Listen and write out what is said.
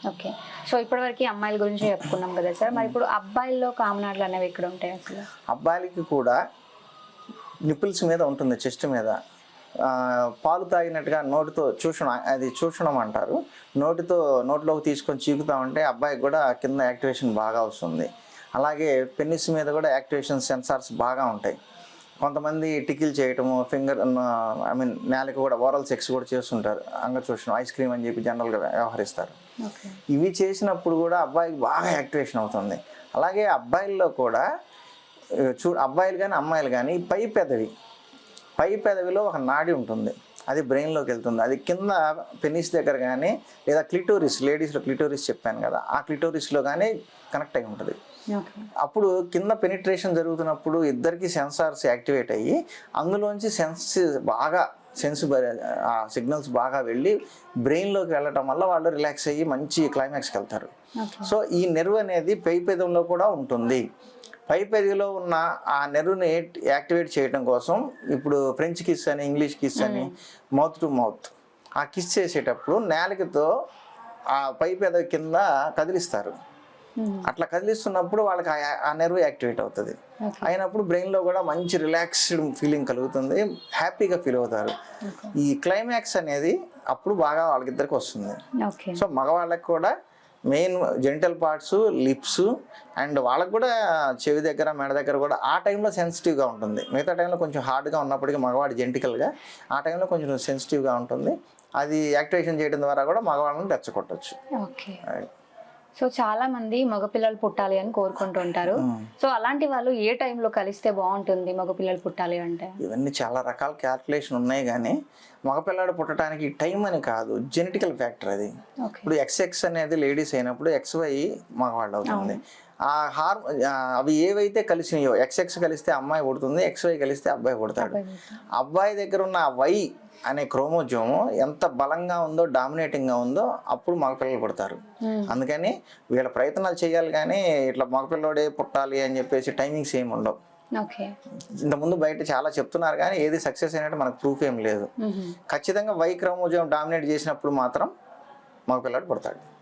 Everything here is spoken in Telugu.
ఓకే. సో ఇప్పటివరకి అమ్మాయిల గురించి చెప్పుకున్నాం కదా సార్. మరి ఇప్పుడు అబ్బాయిల్లో కామనాడ్లు అనేవి ఎక్కడ ఉంటాయి అసలు? అబ్బాయిలకి కూడా నిప్పుల్స్ మీద ఉంటుంది, చెస్ట్ మీద. పాలు తాగినట్టుగా నోటితో చూషణం అంటారు. నోట్లోకి తీసుకొని చీకుతా ఉంటే అబ్బాయికి కూడా కింద యాక్టివేషన్ బాగా వస్తుంది. అలాగే పెన్నిస్ మీద కూడా యాక్టివేషన్ సెన్సార్స్ బాగా ఉంటాయి. కొంతమంది టికిల్ చేయటము, నేలకి కూడా ఓరల్ సెక్స్ కూడా చేస్తుంటారు. అంగచూషణం, ఐస్ క్రీమ్ అని చెప్పి జనరల్గా వ్యవహరిస్తారు. ఇవి చేసినప్పుడు కూడా అబ్బాయికి బాగా యాక్టివేషన్ అవుతుంది. అలాగే అబ్బాయిల్లో కూడా అబ్బాయిలు కానీ అమ్మాయిలు కానీ పై పెదవిలో ఒక నాడి ఉంటుంది, అది బ్రెయిన్లోకి వెళ్తుంది. అది కింద పెనిస్ దగ్గర కానీ లేదా క్లిటోరిస్, లేడీస్లో క్లిటోరిస్ చెప్పాను కదా, ఆ క్లిటోరిస్లో కానీ కనెక్ట్ అయి ఉంటుంది. అప్పుడు కింద పెనిట్రేషన్ జరుగుతున్నప్పుడు ఇద్దరికి సెన్సార్స్ యాక్టివేట్ అయ్యి అందులోంచి సిగ్నల్స్ బాగా వెళ్ళి బ్రెయిన్లోకి వెళ్ళటం వల్ల వాళ్ళు రిలాక్స్ అయ్యి మంచి క్లైమాక్స్కి వెళ్తారు. సో ఈ నెర్వ్ అనేది పై పెదవిలో కూడా ఉంటుంది. పై పెదవిలో ఉన్న ఆ నెర్వ్ని యాక్టివేట్ చేయడం కోసం ఇప్పుడు ఫ్రెంచ్ కిస్ అని, ఇంగ్లీష్ కిస్ అని, మౌత్ టు మౌత్, ఆ కిస్ చేసేటప్పుడు నేలకితో ఆ పై పెదవి కింద కదిలిస్తారు. అట్లా కదిలిస్తున్నప్పుడు వాళ్ళకి ఆ నెర్వ్ యాక్టివేట్ అవుతుంది. అయినప్పుడు బ్రెయిన్లో కూడా మంచి రిలాక్స్డ్ ఫీలింగ్ కలుగుతుంది, హ్యాపీగా ఫీల్ అవుతారు. ఈ క్లైమాక్స్ అనేది అప్పుడు బాగా వాళ్ళకిద్దరికి వస్తుంది. సో మగవాళ్ళకి కూడా main genital parts, lips and వాళ్ళకు కూడా చెవి దగ్గర, మెడ దగ్గర కూడా ఆ టైంలో సెన్సిటివ్గా ఉంటుంది. మిగతా టైంలో కొంచెం హార్డ్గా ఉన్నప్పటికీ మగవాడి జెంటికల్గా ఆ టైంలో కొంచెం సెన్సిటివ్గా ఉంటుంది. అది యాక్టివేషన్ చేయడం ద్వారా కూడా మగవాళ్ళని రెచ్చగొట్టచ్చు. సో చాలా మంది మగపిల్లలు పుట్టాలి అని కోరుకుంటూ ఉంటారు. సో అలాంటి వాళ్ళు ఏ టైంలో కలిస్తే బాగుంటుంది మగపిల్లలు పుట్టాలి అంటే? ఇవన్నీ చాలా రకాల క్యాల్కులేషన్ ఉన్నాయి, కానీ మగపిల్లాడు పుట్టడానికి టైం అని కాదు, జెనెటికల్ ఫ్యాక్టర్ అది. ఇప్పుడు XX అనేది లేడీస్ అయినప్పుడు XY మగవాళ్ళు అవుతుంది. ఆ అవి ఏవైతే కలిసినాయో, XX కలిస్తే అమ్మాయి పుడుతుంది, XY కలిస్తే అబ్బాయి పుడతాడు. అబ్బాయి దగ్గర ఉన్న Y అనే క్రోమోజోము ఎంత బలంగా ఉందో, డామినేటింగ్గా ఉందో అప్పుడు మగపిల్లలు పుడతారు. అందుకని వీళ్ళ ప్రయత్నాలు చేయాలి, కానీ ఇట్లా మగపిల్లడే పుట్టాలి అని చెప్పేసి టైమింగ్స్ ఏమి ఉండవు. ఇంతకుముందు బయట చాలా చెప్తున్నారు, కానీ ఏది సక్సెస్ అయినట్టు మనకు ప్రూఫ్ ఏం లేదు. ఖచ్చితంగా Y క్రోమోజోమ్ డామినేట్ చేసినప్పుడు మాత్రం మగపిల్లడు పుడతాడు.